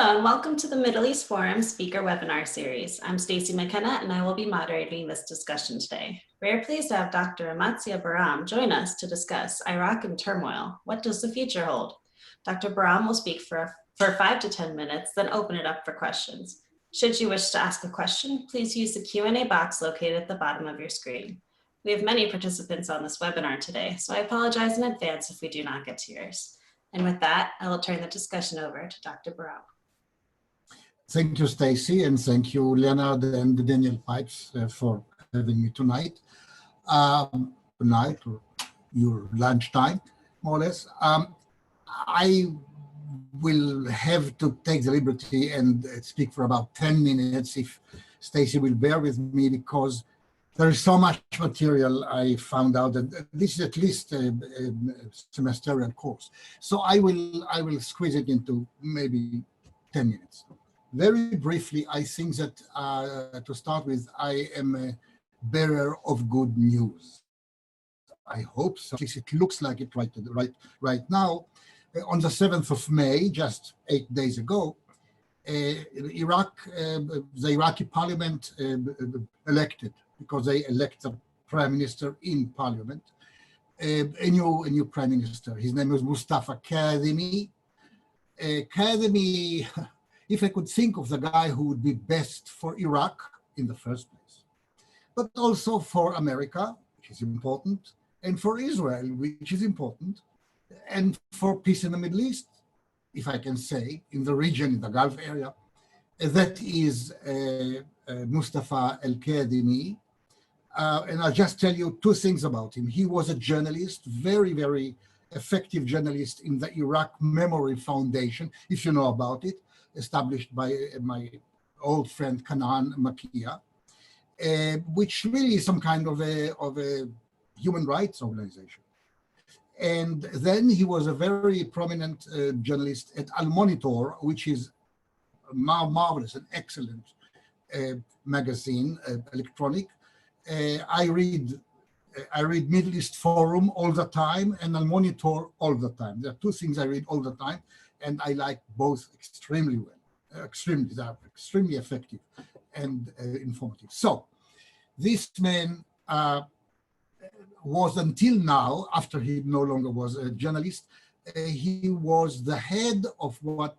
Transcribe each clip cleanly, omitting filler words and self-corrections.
and welcome to the Middle East Forum Speaker Webinar Series. I'm Stacey McKenna, and I will be moderating this discussion today. We are pleased to have Dr. Amatzia Baram join us to discuss Iraq in turmoil. What does the future hold? Dr. Baram will speak for 5 to 10 minutes, then open it up for questions. Should you wish to ask a question, please use the Q&A box located at the bottom of your screen. We have many participants on this webinar today, so I apologize in advance if we do not get to yours. And with that, I will turn the discussion over to Dr. Baram. Thank you, Stacey, and thank you, Leonard and Daniel Pipes, for having me tonight. Tonight, or your lunchtime, more or less. I will have to take the liberty and speak for about 10 minutes if Stacey will bear with me, because there is so much material I found out, that this is at least a semestrial course. So I will squeeze it into maybe 10 minutes. Very briefly, I think that to start with, I am a bearer of good news. I hope so. At least it looks like it right now. On the 7th of May, just 8 days ago, the Iraqi parliament elected, because they elect a prime minister in parliament, a new prime minister. His name is Mustafa Kadhimi. Kadhimi, if I could think of the guy who would be best for Iraq in the first place, but also for America, which is important, and for Israel, which is important, and for peace in the Middle East, if I can say, in the region, in the Gulf area, that is Mustafa al-Kadhimi. And I'll just tell you two things about him. He was a journalist, very, very effective journalist in the Iraq Memory Foundation, if you know about it, established by my old friend Kanan Makia, which really is some kind of a human rights organization. And then he was a very prominent journalist at Al Monitor, which is a marvelous and excellent magazine, electronic. I read Middle East Forum all the time and Al Monitor all the time. There are two things I read all the time, and I like both extremely well. They are extremely effective and informative. So this man was, until now, after he no longer was a journalist, he was the head of what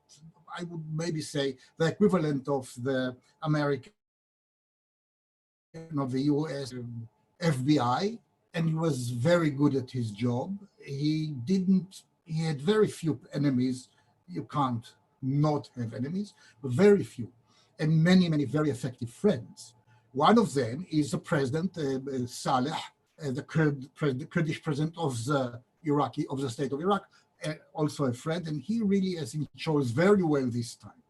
I would maybe say the equivalent of the American, of the US FBI, and he was very good at his job. He had very few enemies. You can't not have enemies, but very few, and many, many very effective friends. One of them is the president, Saleh, the Kurdish president of the state of Iraq, also a friend, and he really, I think, chose very well this time.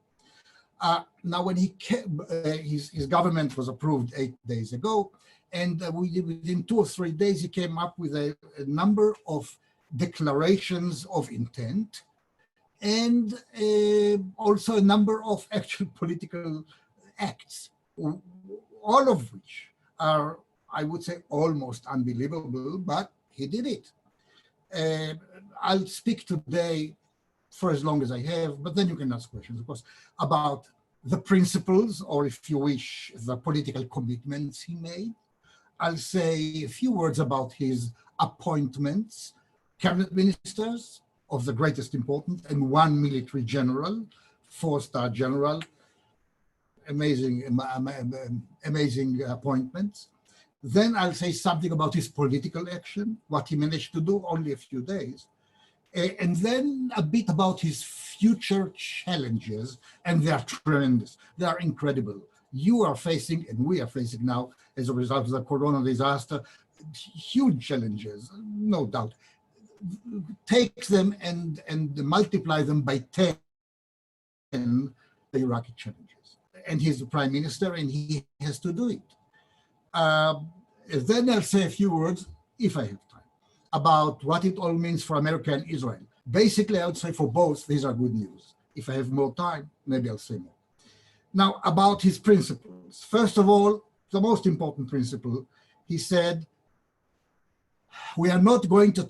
Now, when he came, his government was approved 8 days ago, and within 2 or 3 days, he came up with a number of declarations of intent, and also a number of actual political acts, all of which are, I would say, almost unbelievable, but he did it. I'll speak today for as long as I have, but then you can ask questions, of course, about the principles, or if you wish, the political commitments he made. I'll say a few words about his appointments, cabinet ministers of the greatest importance, and one military general, 4-star general, amazing appointments. Then I'll say something about his political action, what he managed to do only a few days, and then a bit about his future challenges, and they are tremendous, they are incredible. You are facing, and we are facing now, as a result of the corona disaster, huge challenges, no doubt. Take them and multiply them by 10, the Iraqi challenges. And he's the prime minister, and he has to do it. Then I'll say a few words, if I have time, about what it all means for America and Israel. Basically, I would say for both, these are good news. If I have more time, maybe I'll say more. Now, about his principles. First of all, the most important principle, he said, we are not going to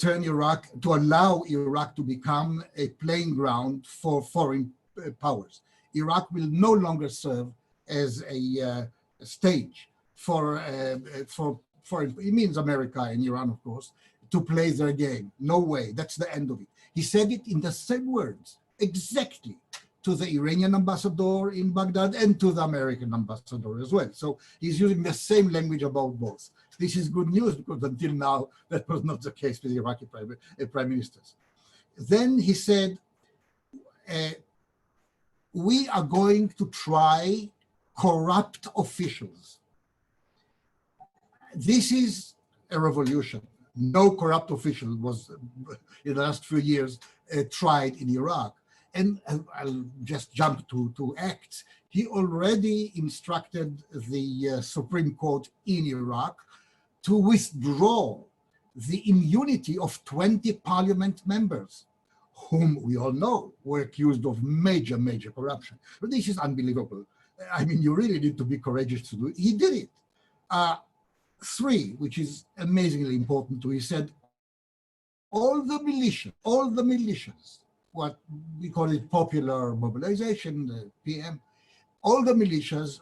allow Iraq to become a playing ground for foreign powers. Iraq will no longer serve as a stage for it means America and Iran, of course, to play their game. No way. That's the end of it. He said it in the same words, exactly, to the Iranian ambassador in Baghdad and to the American ambassador as well. So he's using the same language about both. This is good news because until now, that was not the case with Iraqi prime ministers. Then he said, we are going to try corrupt officials. This is a revolution. No corrupt official was, in the last few years, tried in Iraq. And I'll just jump to acts. He already instructed the Supreme Court in Iraq to withdraw the immunity of 20 parliament members, whom we all know were accused of major, major corruption. But this is unbelievable. I mean, you really need to be courageous to do it. He did it. Three, which is amazingly important too, he said, all the militias, what we call it popular mobilization, the PM, all the militias,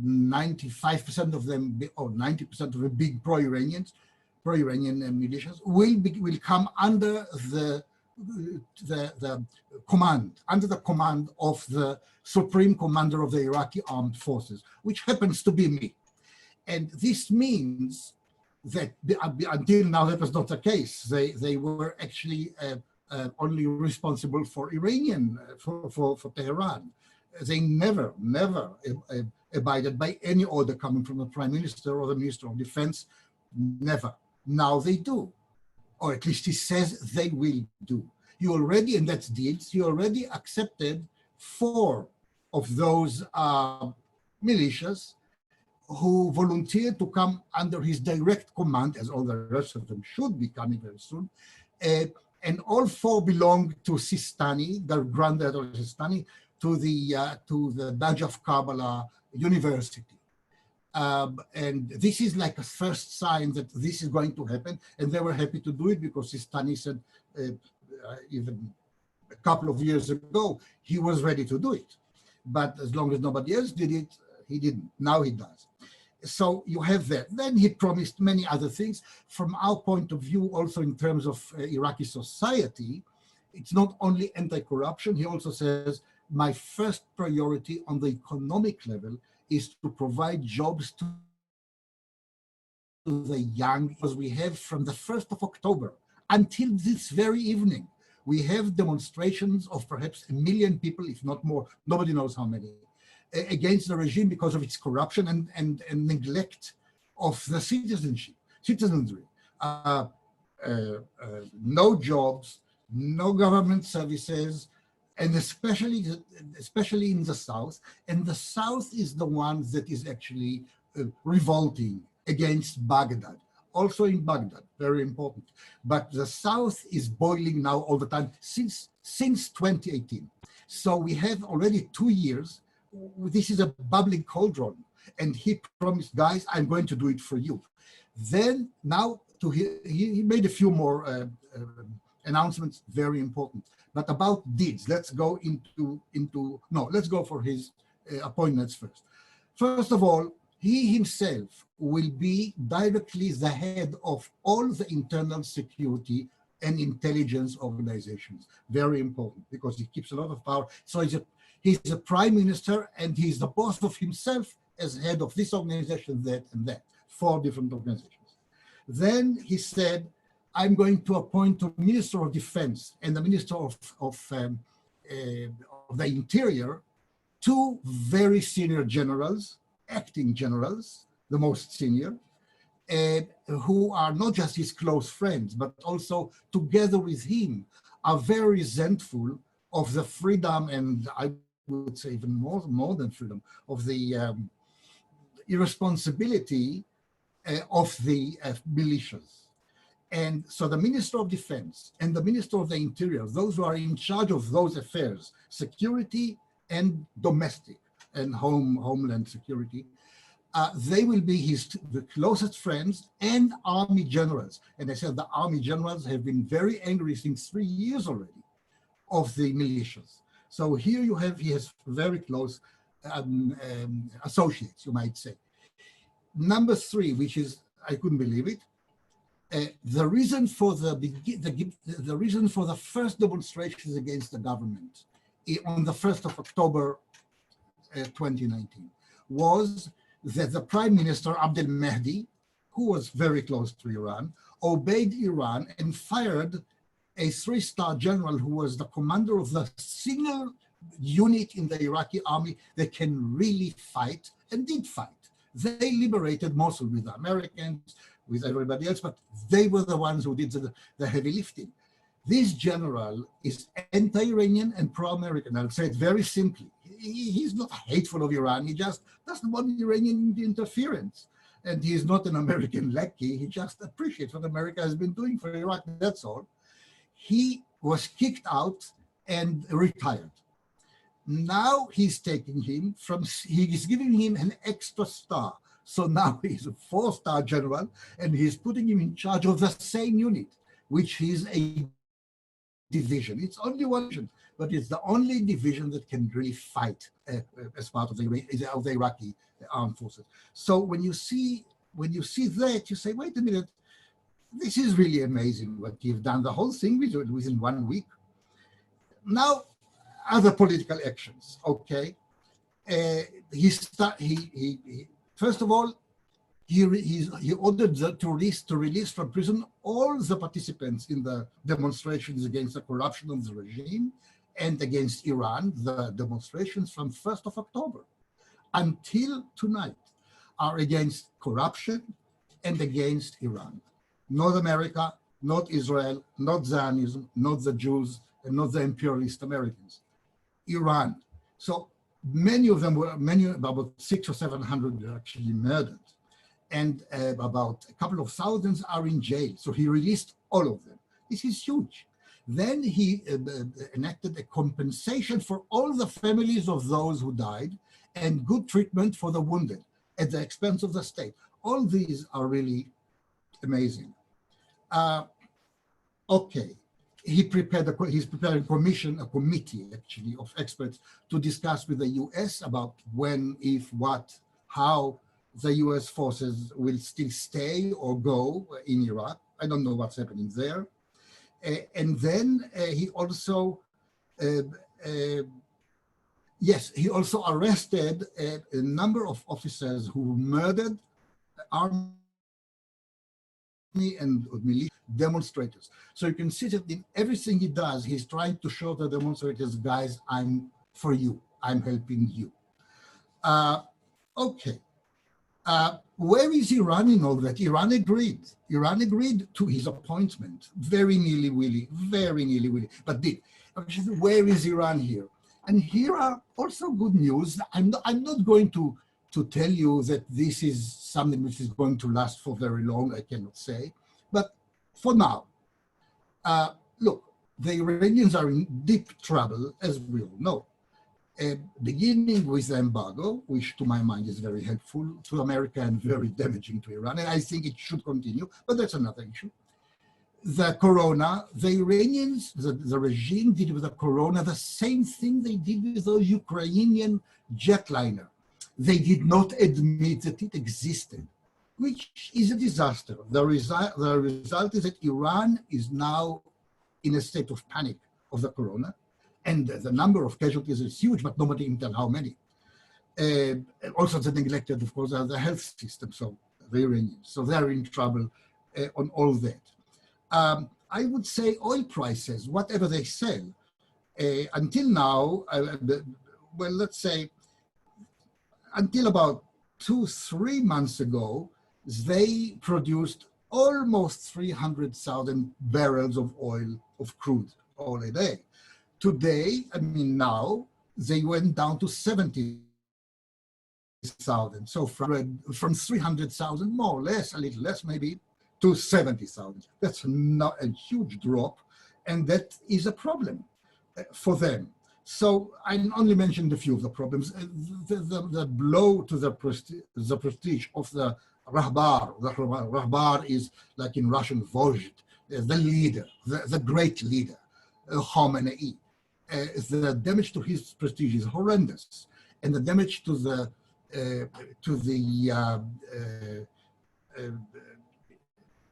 95% of them, or 90% of the big pro-Iranian militias will come under the command of the Supreme Commander of the Iraqi Armed Forces, which happens to be me. And this means that until now that was not the case. They were actually only responsible for Iranian, for Tehran. They never abided by any order coming from the Prime Minister or the Minister of Defense, never. Now they do, or at least he says they will do. You already, and that's deeds, you already accepted 4 of those militias who volunteered to come under his direct command, as all the rest of them should be coming very soon. And all 4 belong to Sistani, the granddad of Sistani, to the Badge of Kabbalah University. And this is like a first sign that this is going to happen. And they were happy to do it because Sistani said, even a couple of years ago, he was ready to do it. But as long as nobody else did it, he didn't. Now he does. So you have that. Then he promised many other things. From our point of view, also in terms of Iraqi society, it's not only anti-corruption. He also says, my first priority on the economic level is to provide jobs to the young, because we have from the 1st of October until this very evening, we have demonstrations of perhaps 1 million people, if not more, nobody knows how many, against the regime because of its corruption and neglect of the citizenry. No jobs, no government services, and especially in the South. And the South is the one that is actually revolting against Baghdad. Also in Baghdad, very important. But the South is boiling now all the time since 2018. So we have already 2 years. This is a bubbling cauldron. And he promised, guys, I'm going to do it for you. Then now he made a few more announcements, very important. But about deeds, let's go let's go for his appointments first. First of all, he himself will be directly the head of all the internal security and intelligence organizations. Very important because he keeps a lot of power. So he's a prime minister and he's the boss of himself as head of this organization, that and that, 4 different organizations. Then he said, I'm going to appoint a minister of defense and the minister of the interior, 2 very senior generals, acting generals, the most senior, who are not just his close friends, but also together with him are very resentful of the freedom, and I would say even more than freedom, of the irresponsibility of the militias. And so the Minister of Defense and the Minister of the Interior, those who are in charge of those affairs, security and domestic and homeland security, they will be the closest friends and army generals. And I said the army generals have been very angry since 3 years already of the militias. So here he has very close associates, you might say. Number three, which is, I couldn't believe it, the reason for the reason for the first demonstrations against the government on the 1st of October 2019 was that the Prime Minister Abdel Mahdi, who was very close to Iran, obeyed Iran and fired a three-star general who was the commander of the single unit in the Iraqi army that can really fight, and did fight. They liberated Mosul with the Americans, with everybody else, but they were the ones who did the heavy lifting. This general is anti-Iranian and pro-American. I'll say it very simply. He's not hateful of Iran. He just doesn't want Iranian interference. And he's not an American lackey. He just appreciates what America has been doing for Iraq. That's all. He was kicked out and retired. Now he's taking him he's giving him an extra star. So now he's a 4-star general, and he's putting him in charge of the same unit, which is a division. It's only one division, but it's the only division that can really fight as part of the Iraqi armed forces. So when you see that, you say, wait a minute, this is really amazing what you've done. The whole thing within 1 week. Now, other political actions. Okay, first of all, he ordered to release from prison all the participants in the demonstrations against the corruption of the regime and against Iran. The demonstrations from 1st of October until tonight are against corruption and against Iran. Not America, not Israel, not Zionism, not the Jews, and not the imperialist Americans. Iran. So many of them about 600 or 700 were actually murdered. And about a couple of thousands are in jail. So he released all of them. This is huge. Then he enacted a compensation for all the families of those who died and good treatment for the wounded at the expense of the state. All these are really amazing. Okay. He's preparing a committee actually of experts to discuss with the US about when, if, what, how the US forces will still stay or go in Iraq. I don't know what's happening there. And then he also arrested a number of officers who murdered army and militia demonstrators. So you can see that in everything he does, he's trying to show the demonstrators, guys, I'm for you, I'm helping you. Okay. Where is Iran in all that? Iran agreed. Iran agreed to his appointment, very nearly willy, but did. Where is Iran here? And here are also good news. I'm not going to tell you that this is something which is going to last for very long, I cannot say. But for now, look, the Iranians are in deep trouble, as we all know. Beginning with the embargo, which to my mind is very helpful to America and very damaging to Iran, and I think it should continue, but that's another issue. The corona, the Iranians, the regime did with the corona the same thing they did with the Ukrainian jetliner. They did not admit that it existed, which is a disaster. The result is that Iran is now in a state of panic of the corona, and the number of casualties is huge, but nobody can tell how many. Also, they neglected, of course, the health system, so the Iranians. So they're in trouble on all that. I would say oil prices, whatever they sell, until now, well, let's say, until about 2-3 months ago, they produced almost 300,000 barrels of oil, of crude oil a day. Today, now, they went down to 70,000. So from 300,000, more or less, a little less maybe, to 70,000. That's not a huge drop, and that is a problem for them. So I only mentioned a few of the problems. The blow to the prestige of the Rahbar. The Rahbar is, like in Russian, Vozhd, the leader, the great leader, Khomeini. the damage to his prestige is horrendous, and the damage to the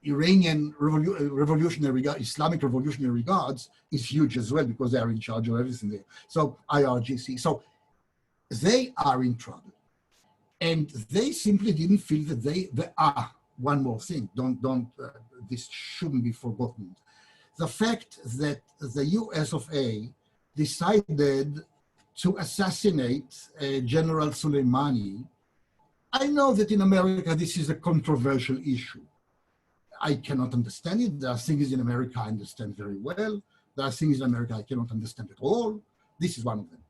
Iranian Islamic Revolutionary Guards is huge as well, because they are in charge of everything there. So IRGC, so they are in trouble, and they simply didn't feel that they are. One more thing, this shouldn't be forgotten. The fact that the US of A decided to assassinate General Soleimani, I know that in America this is a controversial issue. I cannot understand it. There are things in America I understand very well. There are things in America I cannot understand at all. This is one of them.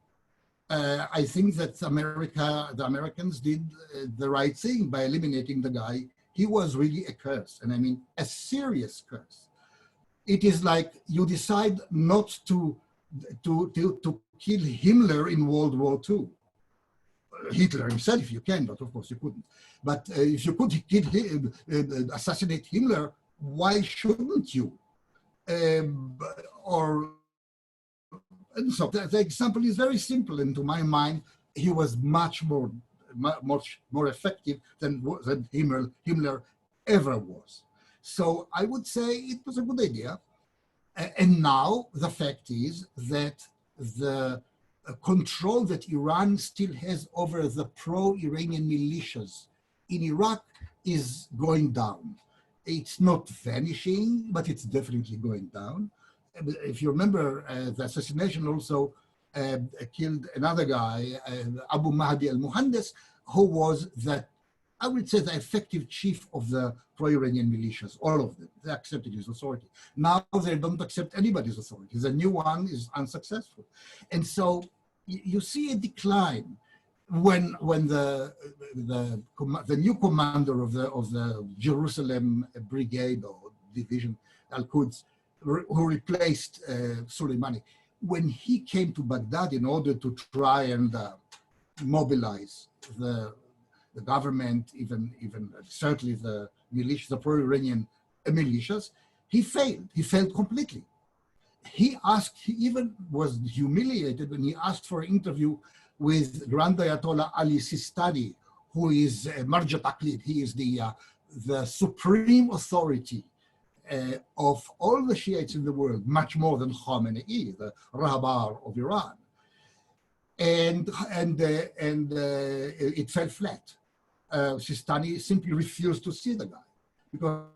I think that the Americans did the right thing by eliminating the guy. He was really a curse, and I mean a serious curse. It is like you decide not to kill Himmler in World War II. Hitler himself, you can, but of course you couldn't. But if you could assassinate Himmler, why shouldn't you? And so the example is very simple, and to my mind, he was much more effective than Himmler ever was. So I would say it was a good idea. And now the fact is that the control that Iran still has over the pro-Iranian militias in Iraq is going down. It's not vanishing, but it's definitely going down. If you remember, the assassination also killed another guy, Abu Mahdi al-Muhandis, who was I would say the effective chief of the pro-Iranian militias, all of them. They accepted his authority. Now they don't accept anybody's authority. The new one is unsuccessful. And so you see a decline when the new commander of the Jerusalem brigade or division, Al-Quds, who replaced Soleimani, when he came to Baghdad in order to try and mobilize the government, even certainly the militias, the pro-Iranian militias, he failed. He failed completely. He even was humiliated when he asked for an interview with Grand Ayatollah Ali Sistani, who is Marja Taqlid. He is the supreme authority of all the Shiites in the world, much more than Khamenei, the Rahbar of Iran. And it fell flat. Sistani simply refused to see the guy, because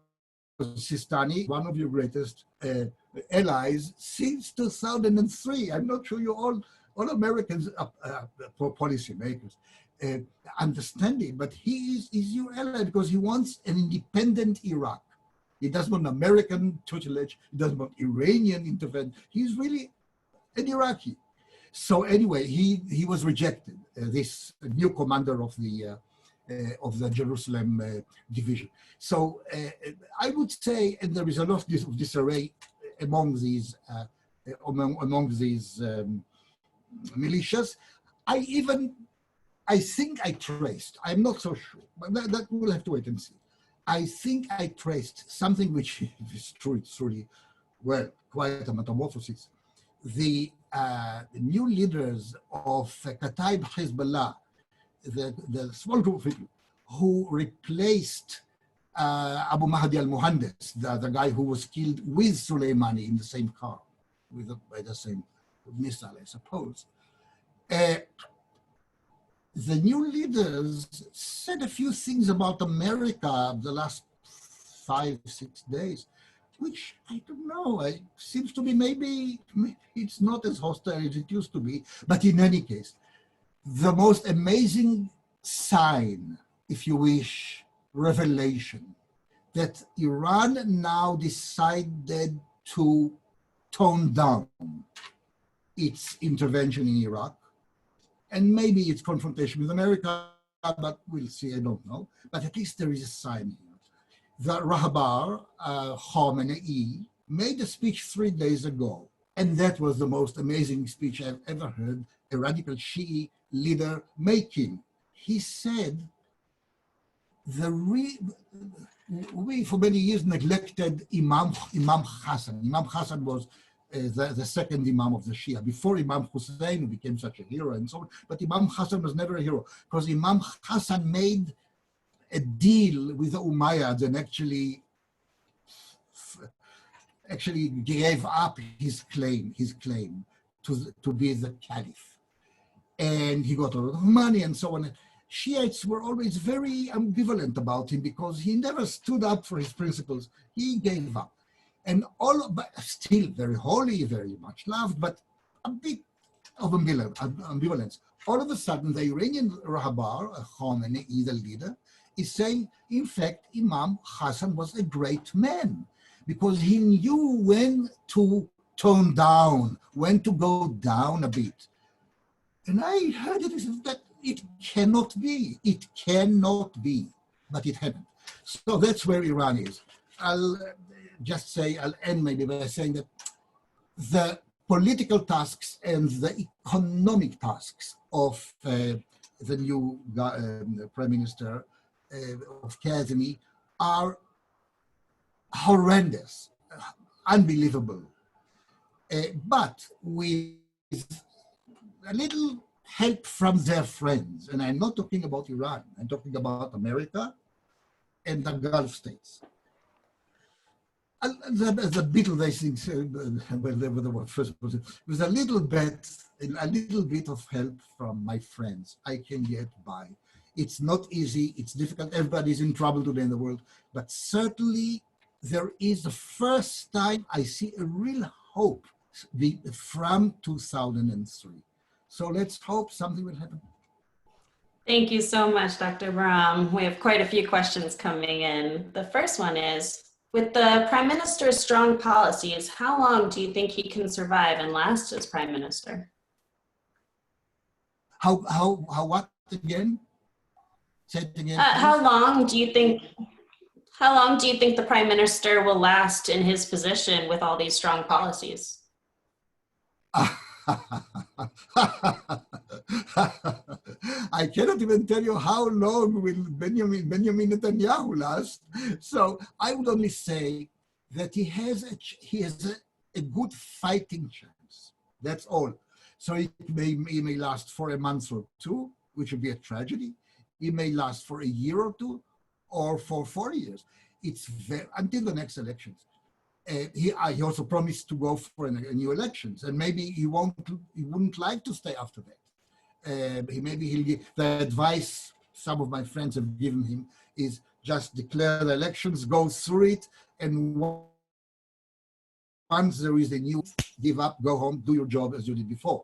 Sistani, one of your greatest allies since 2003. I'm not sure you all Americans, policymakers, understand it, but he is your ally because he wants an independent Iraq. He doesn't want American tutelage. He doesn't want Iranian intervention. He's really an Iraqi. So anyway, he was rejected. This new commander of the Jerusalem division. So I would say, and there is a lot of disarray among these militias. I think I traced. I'm not so sure, but that we'll have to wait and see. I think I traced something which is true. It's really, well, quite a metamorphosis. The new leaders of Kataib Hezbollah, the small group of people who replaced Abu Mahdi al-Muhandis, the guy who was killed with Soleimani in the same car, by the same missile, I suppose. The new leaders said a few things about America the last 5-6 days, which I don't know. It seems to be maybe it's not as hostile as it used to be, but in any case, the most amazing sign, if you wish, revelation, that Iran now decided to tone down its intervention in Iraq, and maybe its confrontation with America, but we'll see, I don't know. But at least there is a sign here. The Rahbar, Khamenei, made a speech 3 days ago, and that was the most amazing speech I've ever heard a radical Shi'i leader making. He said, we for many years neglected Imam Hassan. Imam Hassan was the second Imam of the Shia, before Imam Hussein, who became such a hero and so on. But Imam Hassan was never a hero, because Imam Hassan made a deal with the Umayyads and actually gave up his claim to be the caliph. And he got a lot of money and so on. Shiites were always very ambivalent about him because he never stood up for his principles. He gave up. And but still very holy, very much loved, but a bit of ambivalence. All of a sudden, the Iranian Rahbar, Khomeini, the leader, is saying, in fact, Imam Hassan was a great man because he knew when to tone down, when to go down a bit. And I heard it that it cannot be. It cannot be, but it happened. So that's where Iran is. I'll end maybe by saying that the political tasks and the economic tasks of the new Prime Minister of Kazemi are horrendous, unbelievable. But with a little help from their friends, and I'm not talking about Iran, I'm talking about America and the Gulf states. The Beatles, I think, well, they were the first, with a little bit of help from my friends, I can get by. It's not easy, it's difficult, everybody's in trouble today in the world, but certainly there is the first time I see a real hope from 2003. So let's hope something will happen. Thank you so much, Dr. Baram. We have quite a few questions coming in. The first one is, with the Prime Minister's strong policies, how long do you think he can survive and last as Prime Minister? How what again? Say it again. How long do you think the Prime Minister will last in his position with all these strong policies? I cannot even tell you how long will Benjamin Netanyahu last. So I would only say that he has a good fighting chance. That's all. So he may last for a month or two, which would be a tragedy. He may last for a year or two, or for 4 years. It's until the next elections. He also promised to go for new elections, and maybe he wouldn't like to stay after that. He'll give the advice some of my friends have given him is just declare the elections, go through it, and once there is a new, give up, go home, do your job as you did before.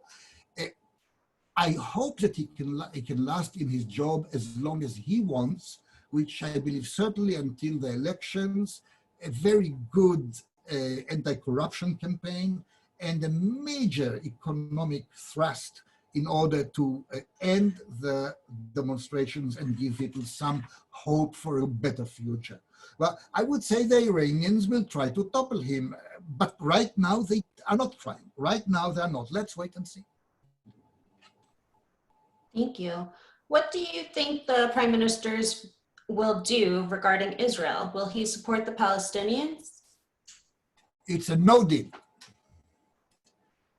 I hope that he can last in his job as long as he wants, which I believe certainly until the elections, a very good anti-corruption campaign, and a major economic thrust in order to end the demonstrations and give people some hope for a better future. Well, I would say the Iranians will try to topple him, but right now they are not trying. Right now they are not. Let's wait and see. Thank you. What do you think the Prime Ministers will do regarding Israel? Will he support the Palestinians? It's a no deal.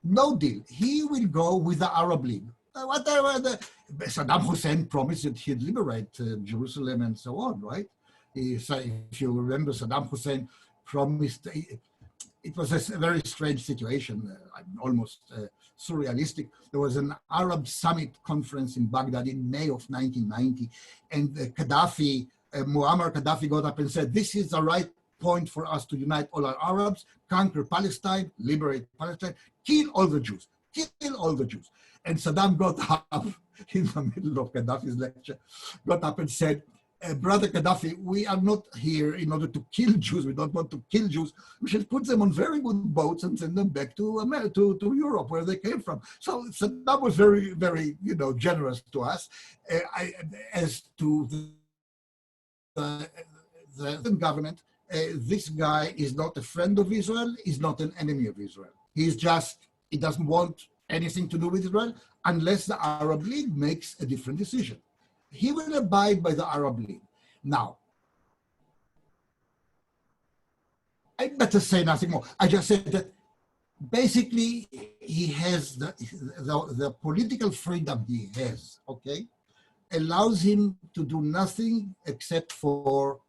No deal. He will go with the Arab League. Saddam Hussein promised that he'd liberate Jerusalem and so on, right? If you remember, Saddam Hussein promised, it was a very strange situation, almost surrealistic. There was an Arab summit conference in Baghdad in May of 1990, and Muammar Gaddafi got up and said, this is the right point for us to unite all our Arabs, conquer Palestine, liberate Palestine, kill all the Jews, kill all the Jews. And Saddam got up in the middle of Gaddafi's lecture, got up and said, Brother Gaddafi, we are not here in order to kill Jews. We don't want to kill Jews. We shall put them on very good boats and send them back to America, to Europe, where they came from. So Saddam was very, very, generous to us. As to the government, this guy is not a friend of Israel. He's not an enemy of Israel. He doesn't want anything to do with Israel unless the Arab League makes a different decision. He will abide by the Arab League. Now, I better say nothing more. I just said that basically, he has the political freedom he has, okay, allows him to do nothing except for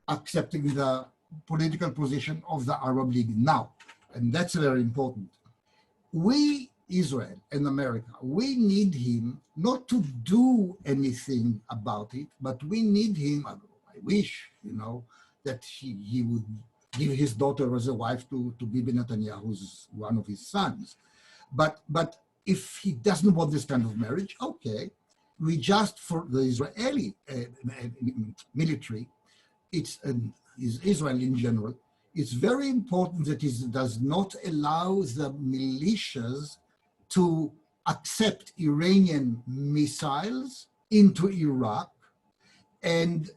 accepting the political position of the Arab League now. And that's very important. We, Israel and America, we need him not to do anything about it, but we need him, I wish, that he would give his daughter as a wife to Bibi Netanyahu's one of his sons. But if he doesn't want this kind of marriage, okay, we just, for the Israeli military, is Israel in general, it's very important that it does not allow the militias to accept Iranian missiles into Iraq and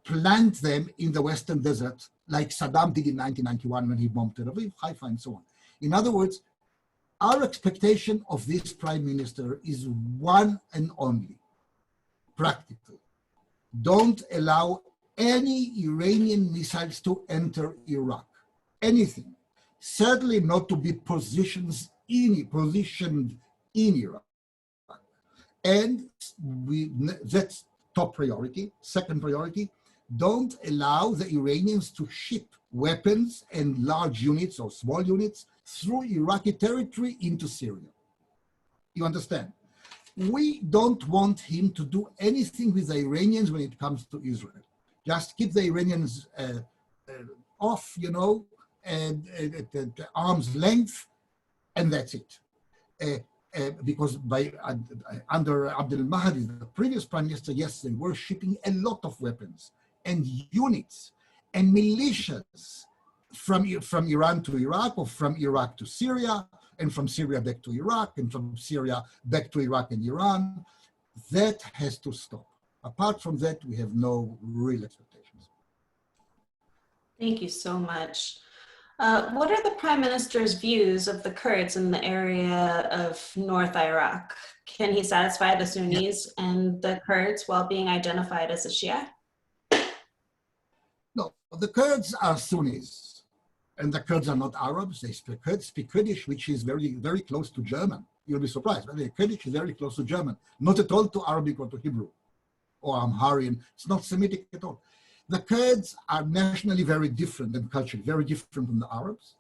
plant them in the Western desert, like Saddam did in 1991 when he bombed Tel Aviv, Haifa, and so on. In other words, our expectation of this prime minister is one and only, practical. Don't allow any Iranian missiles to enter Iraq, anything. Certainly not to be positioned in Iraq. And that's top priority. Second priority, don't allow the Iranians to ship weapons and large units or small units through Iraqi territory into Syria. You understand? We don't want him to do anything with the Iranians when it comes to Israel. Just keep the Iranians off, and at arm's length, and that's it. Because under Abdel Mahdi, the previous prime minister, yes, they were shipping a lot of weapons and units and militias from Iran to Iraq, or from Iraq to Syria, and from Syria back to Iraq, and from Syria back to Iraq and Iran. That has to stop. Apart from that, we have no real expectations. Thank you so much. What are the Prime Minister's views of the Kurds in the area of North Iraq? Can he satisfy the Sunnis and the Kurds while being identified as a Shia? No, the Kurds are Sunnis, and the Kurds are not Arabs. They speak Kurdish, which is very, very close to German. You'll be surprised, but Kurdish is very close to German, not at all to Arabic or to Hebrew or Amharian. It's not Semitic at all. The Kurds are nationally very different and culturally very different from the Arabs.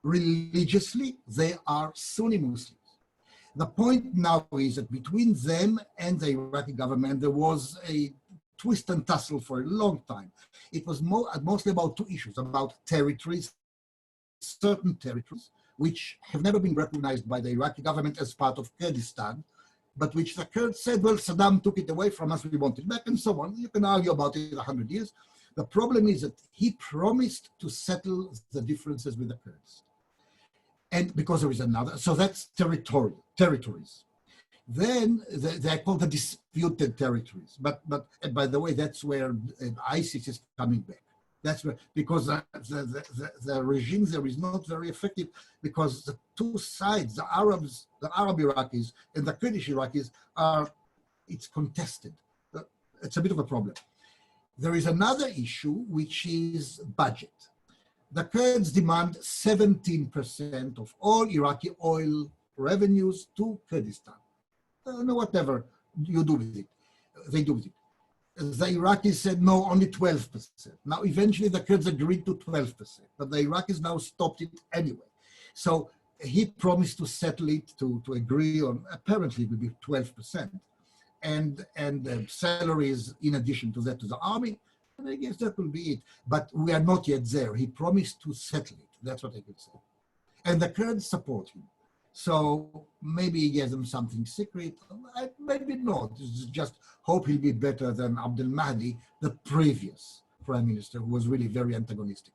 Religiously, they are Sunni Muslims. The point now is that between them and the Iraqi government, there was a twist and tussle for a long time. It was mostly about two issues, about territories, certain territories, which have never been recognized by the Iraqi government as part of Kurdistan, but which the Kurds said, well, Saddam took it away from us, we want it back, and so on. You can argue about it 100 years. The problem is that he promised to settle the differences with the Kurds. And because there is another, so that's territories. Then they're called the disputed territories. But by the way, that's where ISIS is coming back. That's where, because the regime there is not very effective, because the two sides, the Arab Iraqis and the Kurdish Iraqis it's contested. It's a bit of a problem. There is another issue, which is budget. The Kurds demand 17% of all Iraqi oil revenues to Kurdistan. Whatever you do with it, they do with it. The Iraqis said no, only 12%. Now, eventually the Kurds agreed to 12%, but the Iraqis now stopped it anyway. So he promised to settle it, to agree on, apparently it will be 12%, and salaries in addition to that to the army, and I guess that will be it. But we are not yet there. He promised to settle it. That's what I could say. And the Kurds support him. So maybe he gives them something secret, maybe not. Just hope he'll be better than Abdel Mahdi, the previous prime minister, who was really very antagonistic.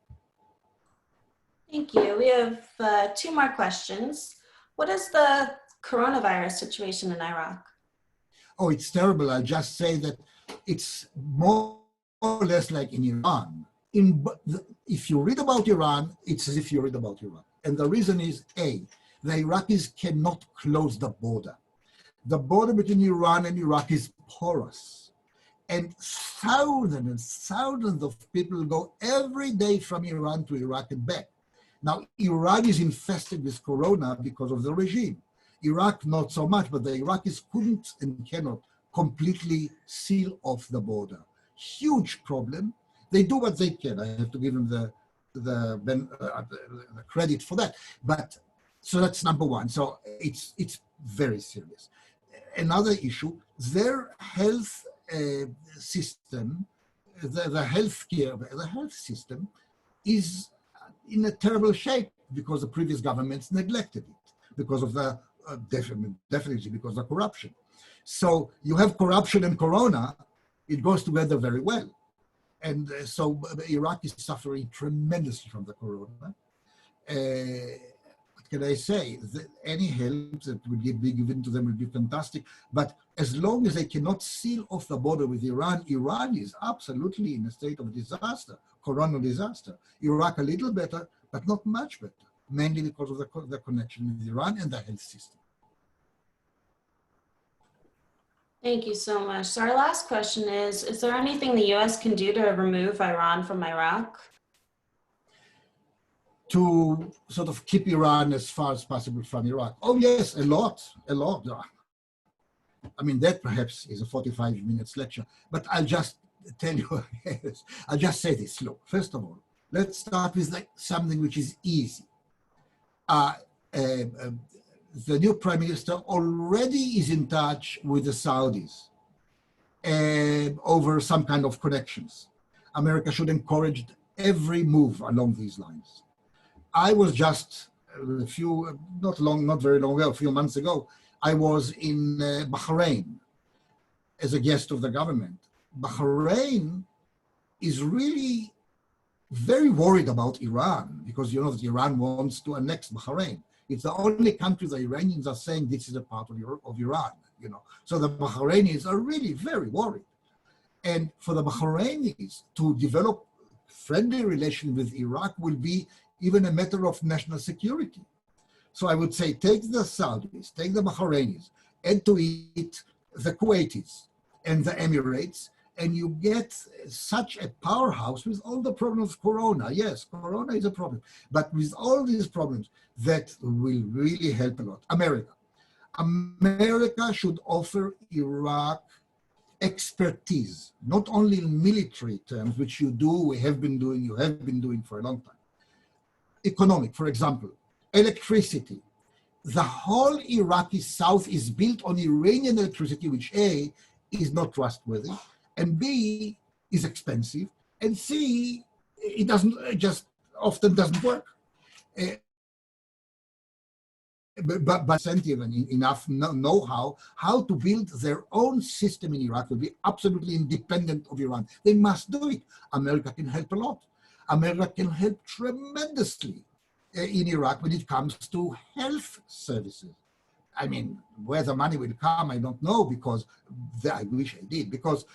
Thank you. We have two more questions. What is the coronavirus situation in Iraq? Oh, it's terrible. I'll just say that it's more or less like in Iran. If you read about Iran, it's as if you read about Iraq. And the reason is, A, the Iraqis cannot close the border. The border between Iran and Iraq is porous. And thousands and thousands of people go every day from Iran to Iraq and back. Now, Iran is infested with corona because of the regime. Iraq, not so much, but the Iraqis couldn't and cannot completely seal off the border. Huge problem. They do what they can. I have to give them the credit for that. But so that's number one. So it's very serious. Another issue, their health system, the health system is in a terrible shape because the previous governments neglected it, because of the definitely because of corruption. So you have corruption and corona, it goes together very well. And so Iraq is suffering tremendously from the corona. What can I say? Any help that will be given to them will be fantastic. But as long as they cannot seal off the border with Iran, Iran is absolutely in a state of disaster, coronal disaster. Iraq a little better, but not much better, mainly because of the connection with Iran and the health system. Thank you so much. So our last question is there anything the US can do to remove Iran from Iraq? To sort of keep Iran as far as possible from Iraq? Oh yes, a lot. I mean, that perhaps is a 45 minutes lecture, but I'll just tell you, yes, I'll just say this. Look, first of all, let's start with something which is easy. The new prime minister already is in touch with the Saudis over some kind of connections. America should encourage every move along these lines. I was just not very long ago, a few months ago, I was in Bahrain as a guest of the government. Bahrain is really very worried about Iran because you know that Iran wants to annex Bahrain. It's the only country the Iranians are saying this is a part of Iran, you know. So the Bahrainis are really very worried. And for the Bahrainis to develop friendly relations with Iraq will be even a matter of national security. So I would say take the Saudis, take the Bahrainis, add to it the Kuwaitis and the Emirates, and you get such a powerhouse with all the problems of corona. Yes, corona is a problem, but with all these problems, that will really help a lot. America should offer Iraq expertise, not only in military terms, which you have been doing for a long time. Economic, for example, electricity. The whole Iraqi south is built on Iranian electricity, which A, is not trustworthy, and B, is expensive, and C, it often doesn't work. But incentive and enough know-how how to build their own system in Iraq will be absolutely independent of Iran. They must do it. America can help a lot. America can help tremendously in Iraq when it comes to health services. I mean, where the money will come, I don't know, because I wish I did, because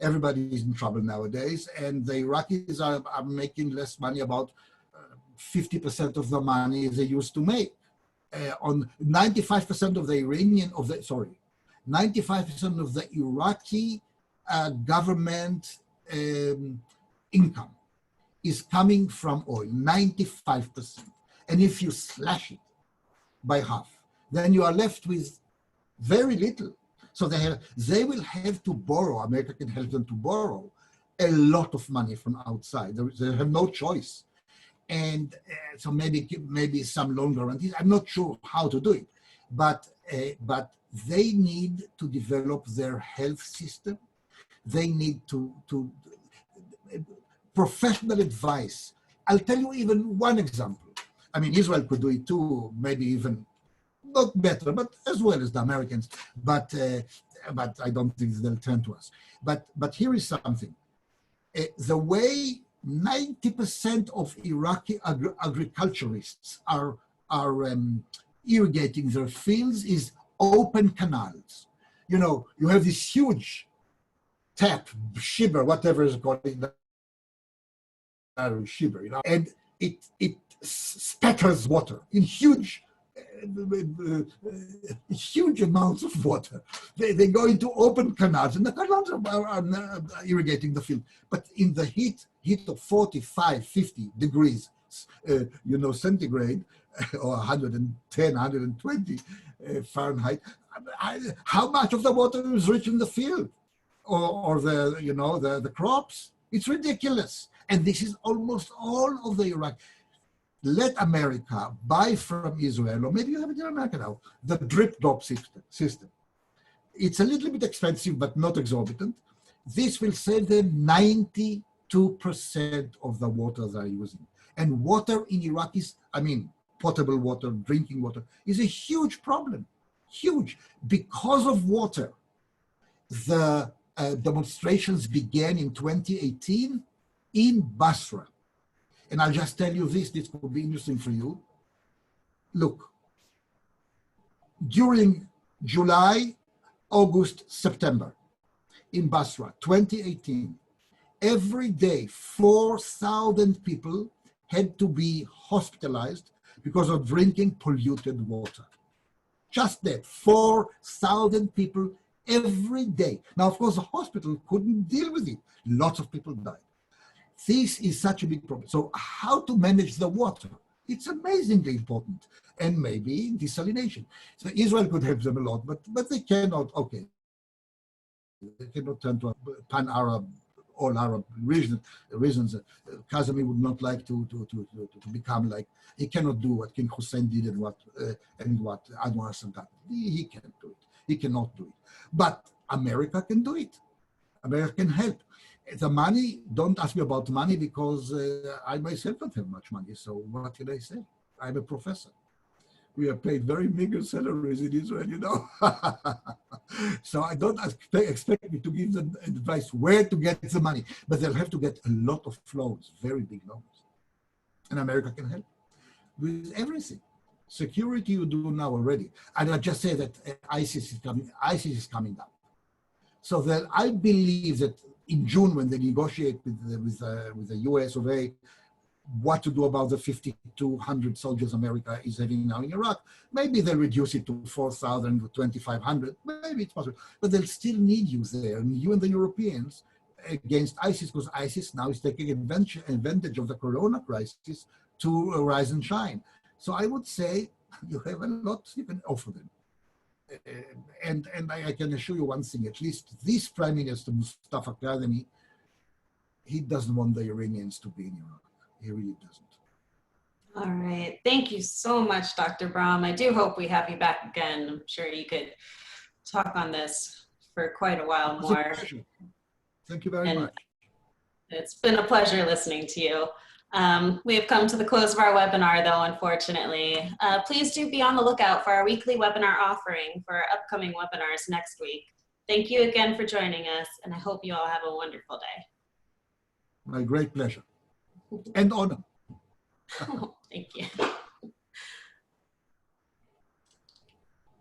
everybody is in trouble nowadays, and the Iraqis are making less money, about 50% of the money they used to make. On 95% of the 95% of the Iraqi government income is coming from oil, 95%. And if you slash it by half, then you are left with very little. So they will have to borrow, America can help them to borrow a lot of money from outside. They have no choice. And so maybe some loan guarantees. I'm not sure how to do it, but they need to develop their health system. They need to professional advice. I'll tell you even one example. I mean, Israel could do it too, maybe even not better, but as well as the Americans. But I don't think they'll turn to us. But here is something. The way 90% of Iraqi agriculturists are irrigating their fields is open canals. You know, you have this huge tap, shibber, whatever is called, shibber, you know, and it scatters water in huge amounts of water. They go into open canals, and the canals are irrigating the field. But in the heat of 45, 50 degrees degrees, centigrade, or 110, 120 Fahrenheit, how much of the water is rich in the field or the crops? It's ridiculous. And this is almost all of the Iraq. Let America buy from Israel, or maybe you have it in America now, the drip drop system. It's a little bit expensive, but not exorbitant. This will save them 92% of the water they're using. And water in Iraq is, potable water, drinking water, is a huge problem. Huge. Because of water, the demonstrations began in 2018 in Basra. And I'll just tell you this could be interesting for you. Look, during July, August, September, in Basra, 2018, every day, 4,000 people had to be hospitalized because of drinking polluted water. Just that, 4,000 people every day. Now, of course, the hospital couldn't deal with it. Lots of people died. This is such a big problem. So how to manage the water? It's amazingly important. And maybe desalination. So Israel could help them a lot, but they cannot, they cannot turn to a pan-Arab, all-Arab reasons. Kazemi would not like to become like, he cannot do what King Hussein did and what Anwar Sadat. He can't do it. He cannot do it. But America can do it. America can help. The money, don't ask me about money because I myself don't have much money. So what can I say? I'm a professor. We are paid very meager salaries in Israel, So I don't expect me to give them advice where to get the money, but they'll have to get a lot of loans, very big loans. And America can help with everything. Security you do now already. And I just say that ISIS is coming up. So that I believe that in June, when they negotiate with the US of A, what to do about the 5,200 soldiers America is having now in Iraq, maybe they'll reduce it to 4,000 or 2,500. Maybe it's possible, but they'll still need you there, and you and the Europeans against ISIS, because ISIS now is taking advantage of the Corona crisis to rise and shine. So I would say you have a lot you can offer them. And I can assure you one thing, at least this Prime Minister, Mustafa Kadhimi, he doesn't want the Iranians to be in Iraq. He really doesn't. All right. Thank you so much, Dr. Baram. I do hope we have you back again. I'm sure you could talk on this for quite a while more. Thank you very much. It's been a pleasure listening to you. We have come to the close of our webinar, though, unfortunately. Please do be on the lookout for our weekly webinar offering for our upcoming webinars next week. Thank you again for joining us, and I hope you all have a wonderful day. My great pleasure and honor. Thank you.